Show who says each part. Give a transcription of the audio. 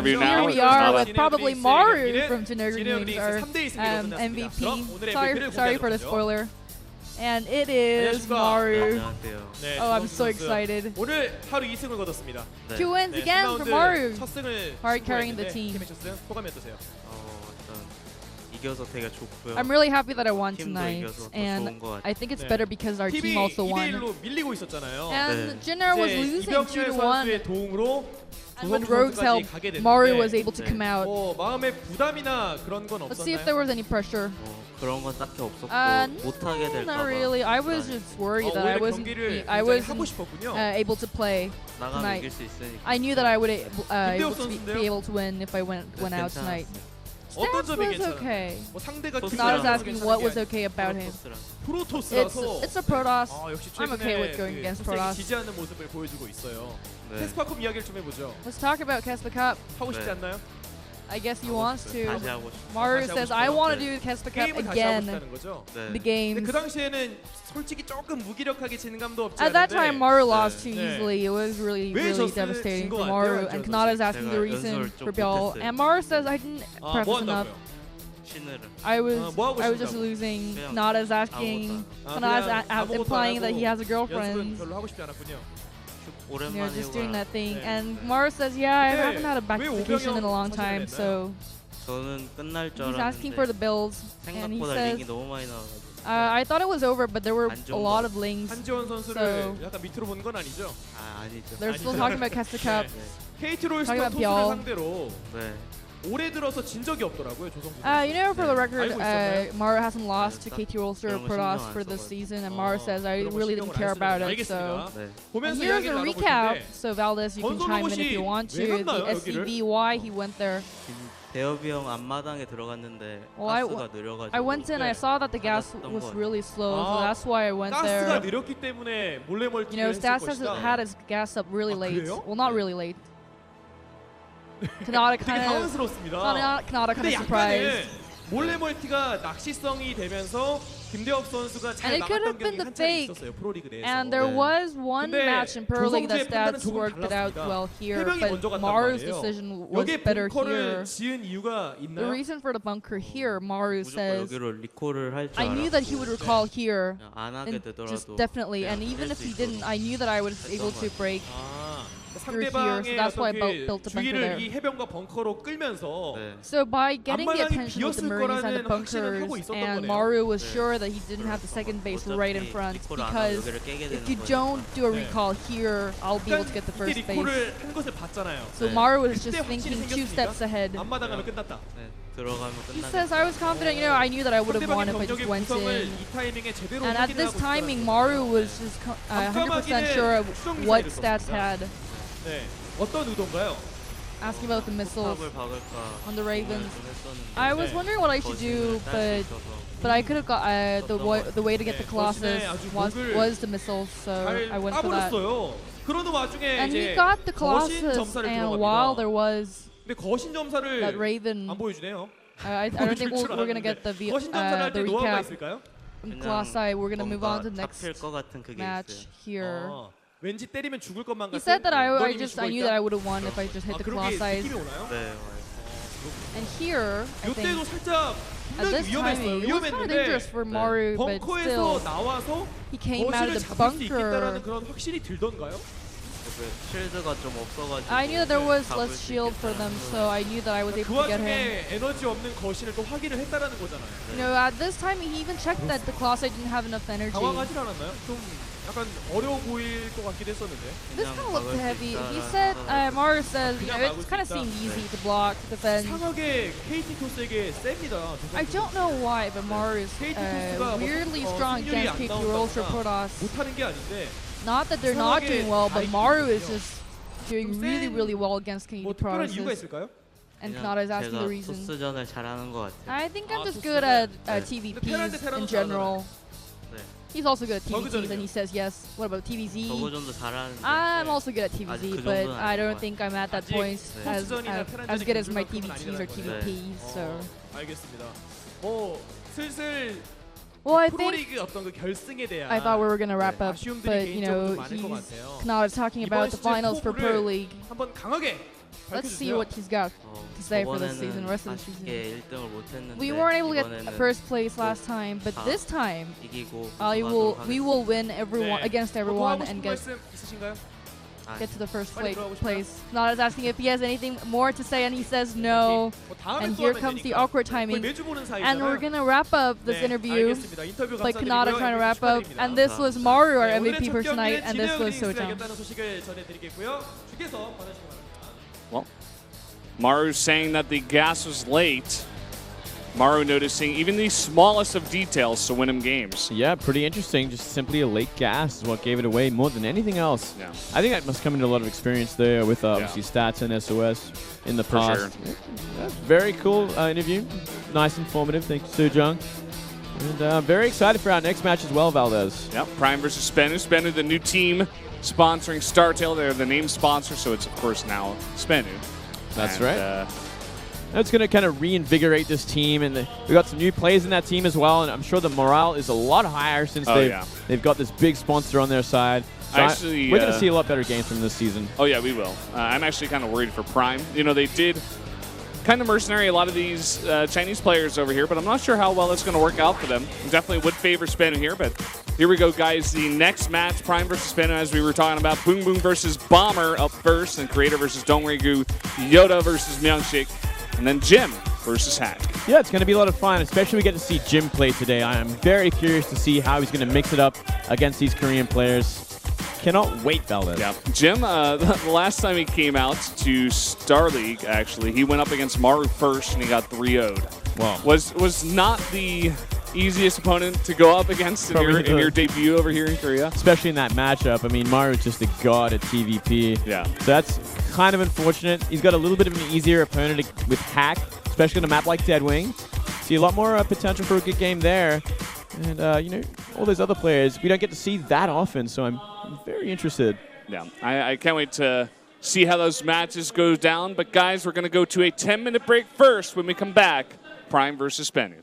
Speaker 1: interview
Speaker 2: here
Speaker 1: now.
Speaker 2: we are
Speaker 1: Nala.
Speaker 2: with probably Maru from Generic Games, our MVP. Sorry for the spoiler. And it is Maru.
Speaker 3: 네,
Speaker 2: Oh, I'm
Speaker 3: 주성수
Speaker 2: so
Speaker 3: 선수.
Speaker 2: excited.
Speaker 3: 오늘 하루 2승을 거뒀습니다.
Speaker 2: 2 wins
Speaker 3: 네,
Speaker 2: again for Maru.
Speaker 3: 첫 승을
Speaker 2: Hard carrying the
Speaker 3: 신고했는데
Speaker 2: team.
Speaker 3: 팀의 첫 승 소감이 어떠세요?
Speaker 4: 일단 이겨서 되게 좋고요.
Speaker 2: I'm really happy that I won
Speaker 4: 팀도
Speaker 2: tonight,
Speaker 4: 이겨서 더 좋은
Speaker 2: and
Speaker 4: 것 같아요.
Speaker 2: I think it's
Speaker 3: 네.
Speaker 2: better because our
Speaker 3: 팀이
Speaker 2: team also
Speaker 3: 2대
Speaker 2: won.
Speaker 3: 1로 밀리고 있었잖아요.
Speaker 2: And
Speaker 4: 네.
Speaker 2: Jenner was
Speaker 3: 이제
Speaker 2: losing
Speaker 3: 이병렬
Speaker 2: 2-1.
Speaker 3: 선수의 도움으로
Speaker 2: And when
Speaker 3: 조성주
Speaker 2: Rogues
Speaker 3: 선수까지
Speaker 2: helped,
Speaker 3: 가게 됐는데
Speaker 2: Maru was able to
Speaker 4: 네.
Speaker 2: come out.
Speaker 3: 마음의 부담이나 그런 건
Speaker 2: Let's see if there
Speaker 3: 없었나요?
Speaker 2: was any pressure.
Speaker 4: 그런 건 딱히 없었고 못하게 될까
Speaker 2: Not
Speaker 4: 봐
Speaker 2: really. I was just worried that
Speaker 3: 원래
Speaker 2: I wasn't
Speaker 3: 경기를
Speaker 2: I
Speaker 3: 굉장히
Speaker 2: wasn't
Speaker 3: 하고 싶었군요.
Speaker 2: able to play
Speaker 4: 나가면
Speaker 2: tonight.
Speaker 4: 이길 수 있으니까.
Speaker 2: I knew that I would
Speaker 3: 김대엽
Speaker 2: able to
Speaker 3: 선수인데요?
Speaker 2: be able to win if I went out tonight.
Speaker 3: 어떤
Speaker 2: Stats
Speaker 3: 점이
Speaker 2: was
Speaker 3: 괜찮아요?
Speaker 2: okay.
Speaker 3: 뭐 상대가
Speaker 4: 토스라서
Speaker 2: Not as
Speaker 3: 김대엽
Speaker 2: asking
Speaker 3: 선수가
Speaker 2: what
Speaker 3: 괜찮은
Speaker 2: was
Speaker 3: 게
Speaker 2: okay about him.
Speaker 3: 프로토스라서
Speaker 2: It's a Protoss.
Speaker 3: 역시
Speaker 2: I'm okay with
Speaker 3: 최근에
Speaker 2: going against
Speaker 3: 토스에게
Speaker 2: Protoss.
Speaker 3: 지지 않는 모습을 보여주고 있어요.
Speaker 4: 네.
Speaker 3: 캐스파컵 이야기를 좀 해보죠.
Speaker 2: Let's talk about Kespa Cup.
Speaker 3: 하고 싶지
Speaker 4: 네.
Speaker 3: 않나요?
Speaker 2: I guess he wants to.
Speaker 4: 다시 하고 싶어.
Speaker 2: Maru
Speaker 3: 다시 하고
Speaker 2: says, I
Speaker 3: 싶어요?
Speaker 2: want to
Speaker 3: 네.
Speaker 2: do Kespa Cup
Speaker 3: 게임을 다시 하고
Speaker 2: again.
Speaker 3: 싶다는 거죠.
Speaker 4: 네.
Speaker 2: The
Speaker 3: 근데
Speaker 2: games.
Speaker 3: 그 당시에는 솔직히 조금 무기력하게 지는 감도 없지
Speaker 2: At that time,
Speaker 3: 않은데
Speaker 2: Maru lost too
Speaker 3: 네.
Speaker 2: easily. It was really,
Speaker 3: 왜
Speaker 2: really
Speaker 3: 졌을-
Speaker 2: devastating
Speaker 3: 진거
Speaker 2: for
Speaker 3: 같아요?
Speaker 2: Maru.
Speaker 3: 안
Speaker 2: And
Speaker 3: 졌어요?
Speaker 2: Kanata is asking the
Speaker 4: 제가
Speaker 2: reason
Speaker 4: 연습을 좀
Speaker 2: for Bell.
Speaker 4: 못했어요.
Speaker 2: And Maru says, I didn't
Speaker 3: 뭐
Speaker 2: practice enough.
Speaker 3: 한다고요?
Speaker 4: 신으를.
Speaker 2: I was
Speaker 3: 뭐 하고
Speaker 2: just
Speaker 3: 싶다고?
Speaker 2: losing.
Speaker 4: 그냥
Speaker 2: Kanata's asking. Kanata's
Speaker 3: 아무것도 안
Speaker 2: implying that he has a
Speaker 3: 연습은
Speaker 2: girlfriend.
Speaker 3: 별로 하고 싶지 않았군요.
Speaker 2: You know,
Speaker 4: 오랜만에
Speaker 2: just doing that thing.
Speaker 3: 네.
Speaker 2: And Maru says, yeah, I
Speaker 3: 근데
Speaker 2: haven't had a back
Speaker 3: 왜
Speaker 2: vacation in a long
Speaker 3: 오병영
Speaker 2: time.
Speaker 3: 선수를
Speaker 2: So
Speaker 4: 저는 끝날 줄
Speaker 2: he's asking for the
Speaker 4: 알았는데
Speaker 2: bills. And he
Speaker 4: 생각보다
Speaker 2: says,
Speaker 4: 링이 너무 많이 나와가지고.
Speaker 2: I thought it was over, but there were
Speaker 4: 안
Speaker 2: a
Speaker 4: 좋은
Speaker 2: lot
Speaker 4: 거.
Speaker 2: of lings.
Speaker 3: 한지원 선수를
Speaker 2: So-
Speaker 3: 약간 밑으로 보는 건 아니죠?
Speaker 4: 아니죠.
Speaker 2: They're still talking about Kespa Cup.
Speaker 4: 네.
Speaker 3: KT 롤스터
Speaker 2: Talking about
Speaker 3: 토스를
Speaker 2: Byul.
Speaker 3: 상대로
Speaker 4: 네.
Speaker 3: 올해 들어서 진 적이 없더라고요, 조성주.
Speaker 2: You know, for the record,
Speaker 3: 알고 있었나요?
Speaker 2: Maru hasn't lost to
Speaker 4: 딱
Speaker 2: KT Rolster or
Speaker 4: 그런 거
Speaker 2: Protoss
Speaker 4: 신경 안
Speaker 2: for this
Speaker 4: 써가지고.
Speaker 2: season, and Maru says, I
Speaker 3: 그런 거
Speaker 2: really
Speaker 3: 신경을
Speaker 2: didn't care
Speaker 3: 안 쓰는
Speaker 2: about
Speaker 3: 거예요.
Speaker 2: it. So,
Speaker 3: 알겠습니다.
Speaker 4: 네.
Speaker 2: and
Speaker 3: 보면서
Speaker 2: here's
Speaker 3: 이야기를
Speaker 2: a
Speaker 3: 나눠볼
Speaker 2: recap.
Speaker 3: 텐데
Speaker 2: So Valdez, you can
Speaker 3: 건설
Speaker 2: chime in if
Speaker 3: 로봇이
Speaker 2: you want
Speaker 3: 왜
Speaker 2: to.
Speaker 3: 갔나요,
Speaker 2: The
Speaker 3: 여기를?
Speaker 2: SCV, why he went there.
Speaker 4: 대엽이 형 앞마당에 들어갔는데
Speaker 2: Well,
Speaker 4: 가스가 느려가지고.
Speaker 2: I went in, I
Speaker 3: 네.
Speaker 2: saw that the gas
Speaker 4: 받았던
Speaker 2: was
Speaker 4: 거.
Speaker 2: really slow, so
Speaker 3: 아,
Speaker 2: that's why I went
Speaker 3: 가스가
Speaker 2: there.
Speaker 3: 느렸기 때문에 몰래
Speaker 2: You
Speaker 3: 멀티를
Speaker 2: know,
Speaker 3: 했을
Speaker 2: Stats has
Speaker 3: 것이다.
Speaker 2: had his gas up really
Speaker 3: 아,
Speaker 2: late.
Speaker 3: 그래요?
Speaker 2: Well, not really late. Kanata
Speaker 3: 되게
Speaker 2: kind of
Speaker 3: 당황스럽습니다.
Speaker 2: Kanata kind
Speaker 3: 근데
Speaker 2: of
Speaker 3: 약간은
Speaker 2: surprised.
Speaker 3: 몰래 멀티가 낚시성이 되면서 김대엽 선수가 잘
Speaker 2: And it could
Speaker 3: 막았던
Speaker 2: have been
Speaker 3: 경기
Speaker 2: the
Speaker 3: 한 차례
Speaker 2: fake.
Speaker 3: 있었어요, 프로리그 내에서.
Speaker 2: And there
Speaker 4: 네.
Speaker 2: was one
Speaker 3: 근데
Speaker 2: match in Pro League that
Speaker 3: 조성주의 판단은
Speaker 2: Stats
Speaker 3: 조금
Speaker 2: worked it out
Speaker 3: 달랐습니다.
Speaker 2: well here,
Speaker 3: 해병이 먼저
Speaker 2: but
Speaker 3: 갔단
Speaker 2: Maru's
Speaker 3: 말이에요.
Speaker 2: decision was
Speaker 3: 여기에
Speaker 2: better here.
Speaker 3: 벙커를 지은 이유가
Speaker 2: The
Speaker 3: 있나요?
Speaker 2: reason for the bunker here, Maru
Speaker 4: 무조건
Speaker 2: says,
Speaker 4: 여기로 리콜을 할 줄
Speaker 2: I knew that he would recall here,
Speaker 4: 그냥 안 하게
Speaker 2: and
Speaker 4: 되더라도
Speaker 2: just definitely. And
Speaker 4: 그냥
Speaker 2: even
Speaker 4: 깰
Speaker 2: if
Speaker 4: 수
Speaker 2: he
Speaker 4: 있도록.
Speaker 2: didn't, I knew that I was
Speaker 4: 했던
Speaker 2: able
Speaker 4: 것
Speaker 2: to
Speaker 4: 같아요.
Speaker 2: break
Speaker 3: 아,
Speaker 2: through here, so
Speaker 3: 상대방의
Speaker 2: that's why I
Speaker 3: 어떤
Speaker 2: built
Speaker 3: 그
Speaker 2: the bunker
Speaker 3: 주위를
Speaker 2: there.
Speaker 3: 이 해병과 벙커로 끌면서
Speaker 4: 네.
Speaker 2: So by getting the
Speaker 3: 앞마당이
Speaker 2: attention of the
Speaker 3: 비었을
Speaker 2: Marines and the
Speaker 3: 거라는 확신을 하고
Speaker 2: bunkers,
Speaker 3: 있었던
Speaker 2: and
Speaker 3: 거네요.
Speaker 2: Maru was
Speaker 4: 네.
Speaker 2: sure that he didn't have the second base right in
Speaker 4: 어차피
Speaker 2: front,
Speaker 4: 리콜 안 하면
Speaker 2: because
Speaker 4: 여기를 깨게
Speaker 2: if
Speaker 4: 되는
Speaker 2: you
Speaker 4: 거니까.
Speaker 2: don't do a
Speaker 3: 네.
Speaker 2: recall here, I'll be able to get the
Speaker 3: 그때
Speaker 2: first base.
Speaker 3: 리콜을 한 것을 봤잖아요.
Speaker 2: So
Speaker 4: 네.
Speaker 2: Maru was
Speaker 3: 그때
Speaker 2: just
Speaker 3: 확신이
Speaker 2: thinking two
Speaker 3: 생겼습니까?
Speaker 2: steps ahead.
Speaker 3: 앞마당 가면 끝났다.
Speaker 4: 네. 들어가면
Speaker 2: He
Speaker 4: 끝나는.
Speaker 2: says, I was confident, you know, I knew that I would have won
Speaker 3: 상대방의
Speaker 2: if I just
Speaker 3: 병력의
Speaker 2: went
Speaker 3: 구성을
Speaker 2: in.
Speaker 3: 이 타이밍에 제대로
Speaker 2: And at
Speaker 3: 확인을
Speaker 2: this
Speaker 3: 하고
Speaker 2: timing,
Speaker 3: 있더라고요.
Speaker 2: Maru was just 100% sure of what Stats had.
Speaker 3: 네, 어떤 의도인가요?
Speaker 2: Asking about the missiles
Speaker 4: 탑을 박을까
Speaker 2: on the Ravens.
Speaker 4: 좀 했었는데
Speaker 2: I was
Speaker 3: 네.
Speaker 2: wondering what I should do,
Speaker 4: 거신을 딸수
Speaker 2: but
Speaker 4: 있어서.
Speaker 2: I could have got the way to get the
Speaker 3: 네,
Speaker 2: Colossus
Speaker 3: 거신에 아주 목을
Speaker 2: was the missiles, so
Speaker 3: 잘
Speaker 2: I went for that.
Speaker 3: 까버렸어요. 그러는 와중에
Speaker 2: And
Speaker 3: 이제
Speaker 2: he got the
Speaker 3: 거신
Speaker 2: Colossus,
Speaker 3: 점사를
Speaker 2: and while there
Speaker 3: 들어갑니다.
Speaker 2: was
Speaker 3: 근데 거신 점사를
Speaker 2: that Raven,
Speaker 3: 안 보여주네요.
Speaker 2: I don't think
Speaker 3: 보여줄 줄
Speaker 2: we're gonna
Speaker 3: 알았는데.
Speaker 2: get the
Speaker 3: 거신 점사를 할
Speaker 2: the
Speaker 3: 때 노하우가
Speaker 2: recap
Speaker 3: 있을까요?
Speaker 2: from
Speaker 4: 그냥
Speaker 2: Colossi. We're gonna move on to the
Speaker 4: 뭔가
Speaker 2: next
Speaker 4: 잡힐 것 같은 그게
Speaker 2: match
Speaker 4: 있어요.
Speaker 2: here.
Speaker 3: 왠지 때리면 죽을 것만
Speaker 2: He
Speaker 3: 같은.
Speaker 2: said that I
Speaker 3: 넌 이미
Speaker 2: knew
Speaker 3: 죽어있다?
Speaker 2: that I would have won if I just hit the
Speaker 3: 그런 게
Speaker 2: Colossi.
Speaker 3: 느낌이 오나요?
Speaker 4: 네, 와요.
Speaker 2: And here, I
Speaker 3: 이때도
Speaker 2: think
Speaker 3: 살짝
Speaker 2: at
Speaker 3: 분명히
Speaker 2: this
Speaker 3: 위험했어요.
Speaker 2: timing, it was kind of dangerous
Speaker 3: 위험했는데
Speaker 2: for Maru, but
Speaker 3: 벙커에서
Speaker 2: still,
Speaker 3: 나와서
Speaker 2: he came out
Speaker 3: 거신을
Speaker 2: of the
Speaker 3: 잡을 수 있겠다라는
Speaker 2: bunker.
Speaker 3: 그런 확신이 들던가요?
Speaker 4: 그 실드가 좀 없어가지고.
Speaker 2: I knew that there was
Speaker 4: 잡을
Speaker 2: less
Speaker 4: 수
Speaker 2: shield for them,
Speaker 4: 있겠다는
Speaker 2: so I knew that I was
Speaker 3: 그
Speaker 2: able to get him.
Speaker 3: 와중에 에너지 없는 거신을 또 확인을 했다라는 거잖아요.
Speaker 2: You know, at this time, he even checked that the Colossi didn't have enough energy.
Speaker 3: 당황하지 않았나요? 좀 약간 어려워 보일 것 같기도 했었는데.
Speaker 2: This
Speaker 4: 그냥
Speaker 2: kind of looked
Speaker 4: 막을 수
Speaker 2: heavy. He
Speaker 4: 있다라는
Speaker 2: said,
Speaker 4: 생각을
Speaker 2: Maru says, you
Speaker 3: 그냥
Speaker 2: know,
Speaker 3: 막을
Speaker 2: it
Speaker 3: 수
Speaker 2: kind of
Speaker 3: 있다.
Speaker 2: seemed easy
Speaker 4: 네.
Speaker 2: to block, defend.
Speaker 3: 상하게 KT 토스에게 셉니다.
Speaker 2: I don't know why, but Maru is
Speaker 3: KT 토스가
Speaker 2: weirdly strong
Speaker 3: 승률이
Speaker 2: against
Speaker 3: 안
Speaker 2: KT Rolster
Speaker 3: 나온다거나
Speaker 2: Protoss.
Speaker 3: 못하는 게 아닌데
Speaker 2: Not that they're not doing well, but Maru is
Speaker 3: 좀
Speaker 2: just doing
Speaker 3: 센
Speaker 2: really, really well against KT
Speaker 3: 뭐 특별한 이유가
Speaker 2: Protoss.
Speaker 3: 있을까요?
Speaker 2: And
Speaker 4: 그냥
Speaker 2: Kanata is asking
Speaker 4: 제가
Speaker 2: the reason.
Speaker 4: 토스전을 잘하는 것 같아요.
Speaker 2: I think I'm
Speaker 3: 아,
Speaker 2: just
Speaker 3: 토스는-
Speaker 2: good at
Speaker 4: 네.
Speaker 2: TVPs
Speaker 3: 테란도
Speaker 2: in general.
Speaker 4: 네.
Speaker 2: He's also good at TVPs,
Speaker 3: 저그전은요?
Speaker 2: and he says yes. What about TVZ?
Speaker 4: 저거전도 잘하는데.
Speaker 2: I'm
Speaker 3: 네.
Speaker 2: also good at
Speaker 4: 아직
Speaker 2: TVZ,
Speaker 4: 그
Speaker 2: but
Speaker 4: 정도는
Speaker 2: I don't
Speaker 4: 아닌 것
Speaker 2: think I'm at that
Speaker 3: 아직
Speaker 2: point
Speaker 4: 네.
Speaker 2: as
Speaker 3: 토스전이나 테란전이
Speaker 2: good as my
Speaker 3: 그만큼은
Speaker 2: TVTs or
Speaker 3: 아니라는 거죠.
Speaker 2: TVPs. So,
Speaker 3: 알겠습니다. 뭐 슬슬
Speaker 2: well, I think
Speaker 3: 프로리그 어떤 그 결승에 대한
Speaker 2: I thought we were gonna wrap up,
Speaker 3: 아쉬움들이
Speaker 2: but you
Speaker 3: 개인적으로
Speaker 2: know,
Speaker 3: 좀 많을 것
Speaker 2: he's
Speaker 3: 같아요.
Speaker 2: Kanata's talking
Speaker 3: 이번
Speaker 2: about the
Speaker 3: 시즌
Speaker 2: finals for Pro
Speaker 3: 포부를
Speaker 2: League.
Speaker 3: 한번 강하게
Speaker 2: Let's see what he's got to say for this season, rest of the season. We weren't able to get first place last time, but this time we will win against everyone and get to the first place. Not asking if he has anything more to say, and he says no. And here comes the awkward timing. And we're gonna wrap up this interview. Like Kanata trying to wrap up. And this was Maru, our MVP for tonight, and this was Sojang.
Speaker 1: Well, Maru saying that the gas was late. Maru noticing even the smallest of details to win him games.
Speaker 5: Yeah, pretty interesting. Just simply a late gas is what gave it away more than anything else.
Speaker 1: Yeah.
Speaker 5: I think that must come into a lot of experience there with obviously stats and SOS in the past.
Speaker 1: For sure.
Speaker 5: That's very cool interview. Nice, informative. Thank you, Sojang. And very excited for our next match as well, Valdez.
Speaker 1: Yep, Prime versus Spenu. Spenu, the new team sponsoring StarTale. They're the name sponsor, so it's, of course, now Spenu.
Speaker 5: That's right. That's going to kind of reinvigorate this team, and we got some new players in that team as well, and I'm sure the morale is a lot higher since they've got this big sponsor on their side. So we're going to see a lot better games from this season.
Speaker 1: Oh, yeah, we will. I'm actually kind of worried for Prime. You know, they did kind of mercenary a lot of these Chinese players over here, but I'm not sure how well it's going to work out for them. Definitely would favor Spenu here, but here we go, guys. The next match, Prime versus Spenu, as we were talking about. Boom Boom versus Bomber up first, and Creator versus Dongrigu, Yoda versus Myungshik, and then Jim versus Hack.
Speaker 5: Yeah, it's going to be a lot of fun, especially we get to see Jim play today. I am very curious to see how he's going to mix it up against these Korean players. Cannot wait, Valdez.
Speaker 1: Yeah, Jim, the last time he came out to Star League, actually, he went up against Maru first, and he got 3-0'd.
Speaker 5: Wow.
Speaker 1: Was not the easiest opponent to go up against in your debut over here in Korea.
Speaker 5: Especially in that matchup. I mean, Maru's just a god at TVP.
Speaker 1: Yeah.
Speaker 5: So that's kind of unfortunate. He's got a little bit of an easier opponent with Hack, especially on a map like Deadwing. See a lot more potential for a good game there. And, you know, all those other players, we don't get to see that often, so I'm very interested.
Speaker 1: Yeah, I can't wait to see how those matches go down. But, guys, we're going to go to a 10-minute break first. When we come back, Prime versus Spenu.